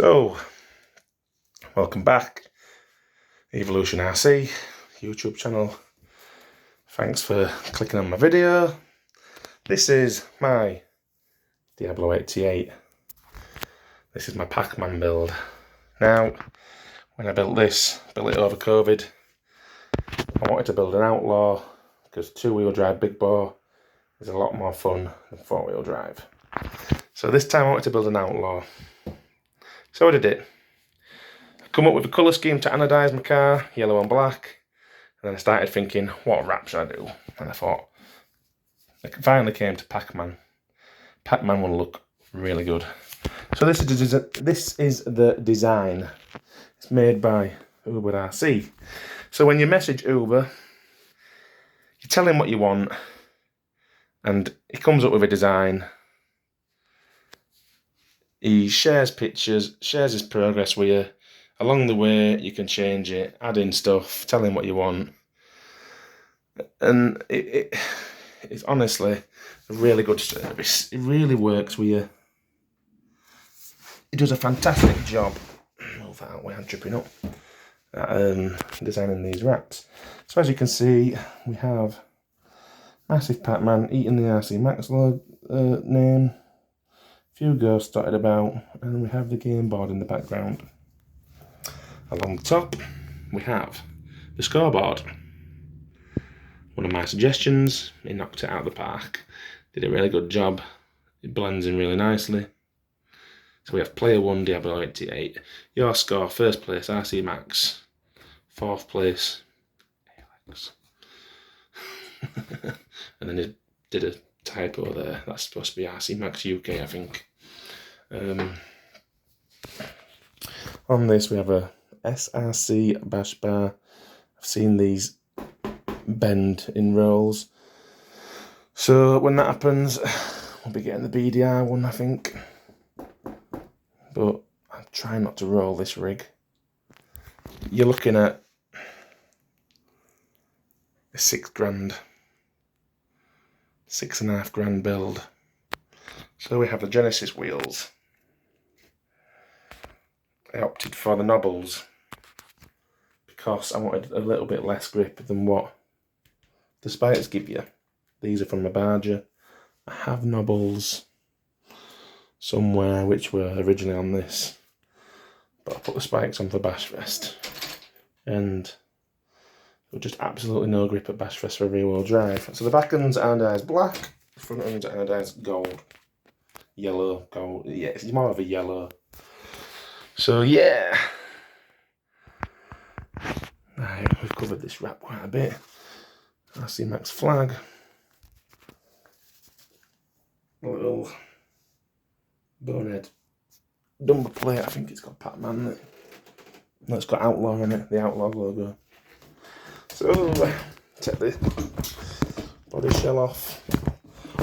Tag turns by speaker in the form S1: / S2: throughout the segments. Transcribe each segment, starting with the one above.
S1: So, welcome back, Evolution RC YouTube channel. Thanks for clicking on my video. This is my Diablo 88. This is my Pac-Man build. Now, when I built it over COVID, I wanted to build an outlaw because two-wheel drive big bore is a lot more fun than four-wheel drive. So this time I wanted to build an outlaw. So I did it. I come up with a colour scheme to anodise my car, yellow and black. And then I started thinking, what wrap should I do? And I thought, I finally came to Pacman. Pacman will look really good. So this is the design. It's made by Uber RC. So when you message Uber, you tell him what you want, and he comes up with a design. He shares pictures, shares his progress with you. Along the way, you can change it, add in stuff, tell him what you want. And it's honestly a really good service. It really works with you. It does a fantastic job. Move that out of the way, I'm tripping up. Designing these wraps. So as you can see, we have massive Pacman eating the RC Max name. Few ghosts dotted about, and we have the game board in the background. Along the top, we have the scoreboard. One of my suggestions, he knocked it out of the park. Did a really good job. It blends in really nicely. So we have player 1, Diablo 88. Your score, first place, RC Max. Fourth place, Alex. And then he did a typo there. That's supposed to be RC Max UK, I think. On this we have a SRC bash bar. I've seen these bend in rolls. So when that happens, we'll be getting the BDR one, I think. But I'm trying not to roll this rig. You're looking at a £6,000, £6,500 build. So we have the Genesis wheels. I opted for the knobbles because I wanted a little bit less grip than what the spikes give you. These are from a Barger. I have knobbles somewhere which were originally on this, but I put the spikes on for Bashfest, and there was just absolutely no grip at Bashfest for rear wheel drive. So the back end's anodised black, the front end's anodised gold. Yellow, gold, yeah, it's more of a yellow. So yeah, right, we've covered this wrap quite a bit. RC Max flag, a little bonehead number plate. I think it's got Pacman. No, it's got Outlaw in it, the Outlaw logo. So take the body shell off.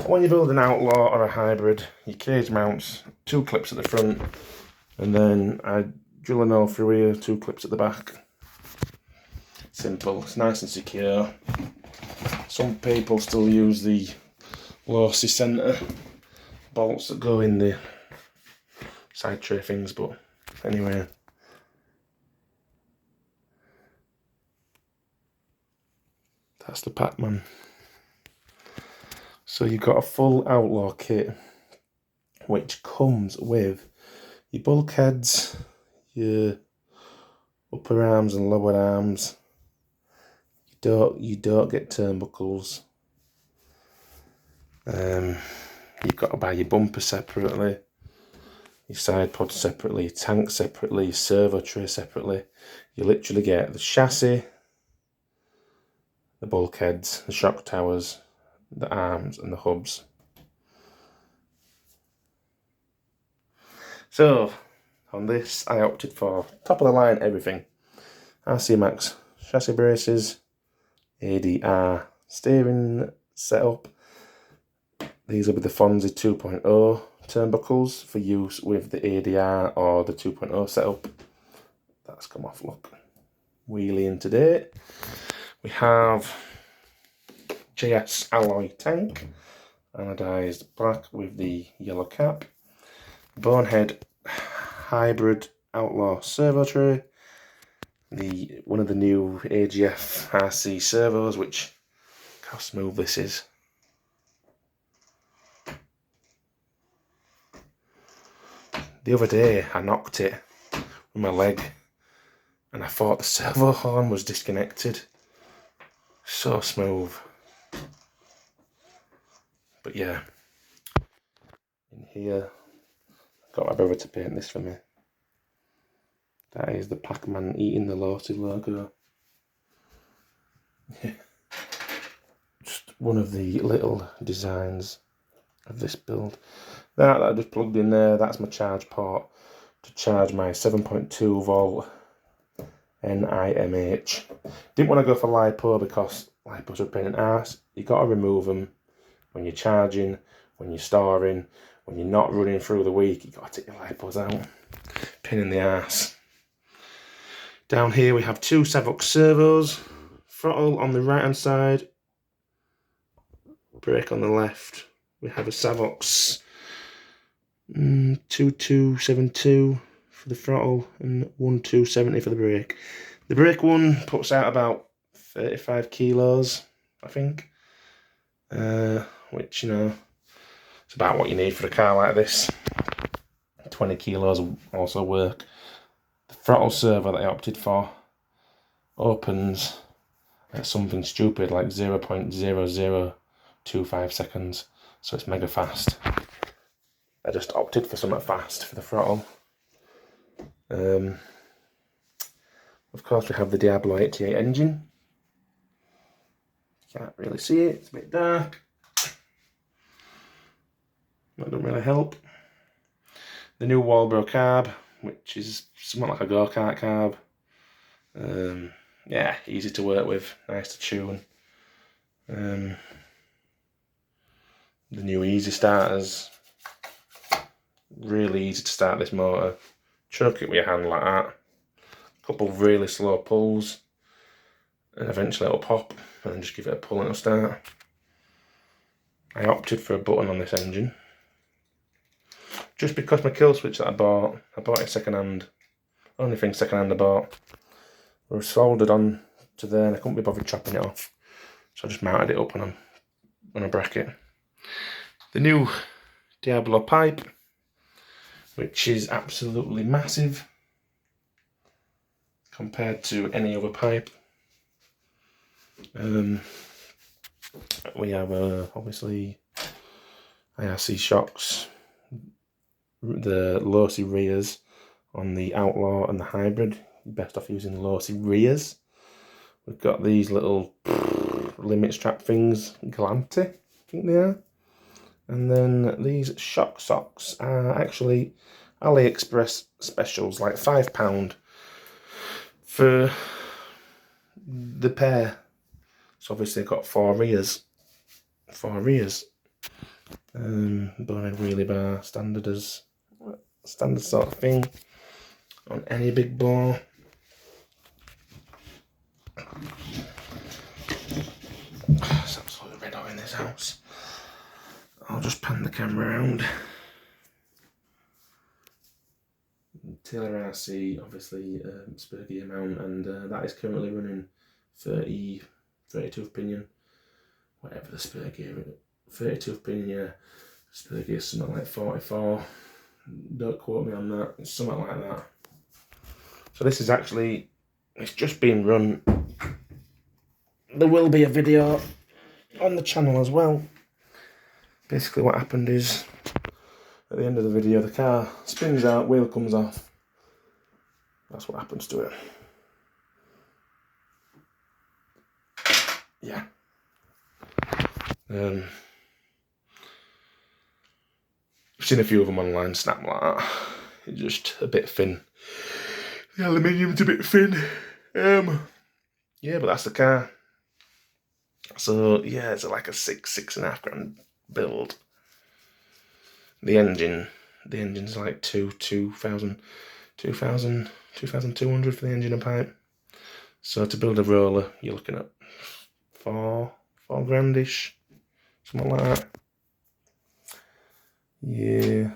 S1: When you build an Outlaw or a hybrid, your cage mounts 2 clips at the front, and then I drill a hole through here, 2 clips at the back. Simple, it's nice and secure. Some people still use the lossy centre bolts that go in the side tray things, but anyway. That's the Pacman. So you've got a full Outlaw kit, which comes with your bulkheads, your upper arms and lower arms. You don't get turnbuckles. You've got to buy your bumper separately, your side pod separately, your tank separately, your servo tray separately. You literally get the chassis, the bulkheads, the shock towers, the arms and the hubs. So on this I opted for top of the line everything. RC Max chassis braces, ADR steering setup. These will be the Fonzie 2.0 turnbuckles for use with the ADR or the 2.0 setup. That's come off, look. Wheelie in today. We have JS alloy tank, anodised black with the yellow cap. Bonehead hybrid outlaw servo tray. One of the new AGF RC servos, which, look how smooth this is. The other day I knocked it with my leg and I thought the servo horn was disconnected. So smooth. But yeah, in here, got my brother to paint this for me. That is the Pac-Man eating the Lorty logo. Just one of the little designs of this build. That I just plugged in there, that's my charge port to charge my 7.2 volt NIMH. Didn't want to go for LiPo because LiPos are a pain in the arse. You got to remove them when you're charging, when you're storing, when you're not running through the week. You got to take your LiPos out. Pain in the arse. Down here we have two Savox servos. Throttle on the right hand side, brake on the left. We have a Savox 2272 for the throttle and 1270 for the brake. The brake one puts out about 35 kilos, I think. Which, you know, it's about what you need for a car like this. 20 kilos will also work. The throttle servo that I opted for opens at something stupid like 0.0025 seconds, so it's mega fast. I just opted for something fast for the throttle. Of course we have the Diablo 88 engine. Can't really see it, it's a bit dark. That doesn't really help. The new Walbro carb, which is somewhat like a go-kart carb. Yeah, easy to work with, nice to tune. The new easy starters, really easy to start this motor. Choke it with your hand like that. A couple of really slow pulls, and eventually it'll pop, and then just give it a pull and it'll start. I opted for a button on this engine, just because my kill switch that I bought it second hand. Only thing second hand I bought. Was soldered on to there and I couldn't be bothered chopping it off, so I just mounted it up on a bracket. The new Diablo pipe, which is absolutely massive compared to any other pipe. We have obviously IRC shocks, the Losi rears on the Outlaw and the Hybrid. Best off using Losi rears. We've got these little limit strap things, Galante, I think they are. And then these shock socks are actually AliExpress specials, like £5 for the pair. So obviously I've got four rears. Bonehead wheelie bar, standard sort of thing on any big bore. It's absolutely red hot in this house. I'll just pan the camera around. Taylor RC, obviously spur gear mount, and that is currently running 32th pinion, whatever the spur gear is. 32th pinion, yeah. Spur gear something like 44. Don't quote me on that. It's something like that. So this is actually, it's just been run. There will be a video on the channel as well. Basically what happened is, at the end of the video, the car spins out, wheel comes off. That's what happens to it. Yeah. I've seen a few of them online snap like that. It's just a bit thin. The aluminium's a bit thin. Yeah, but that's the car. So yeah, it's like a £6.5 grand build. The engine's like 2,200 for the engine and pipe. So to build a roller, you're looking at four grandish, something like that. Yeah.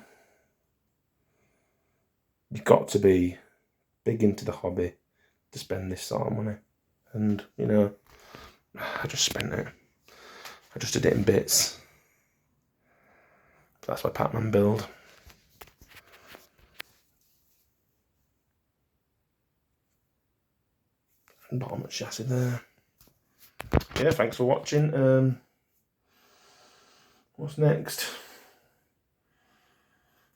S1: you've got to be big into the hobby to spend this sort of money. And, you know, I just spent it. I just did it in bits. That's my Pacman build. Bottom of the chassis there. Yeah, thanks for watching. What's next?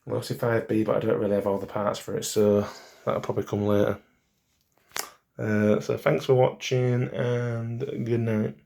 S1: Mostly 5B, but I don't really have all the parts for it, so that'll probably come later. So thanks for watching, and good night.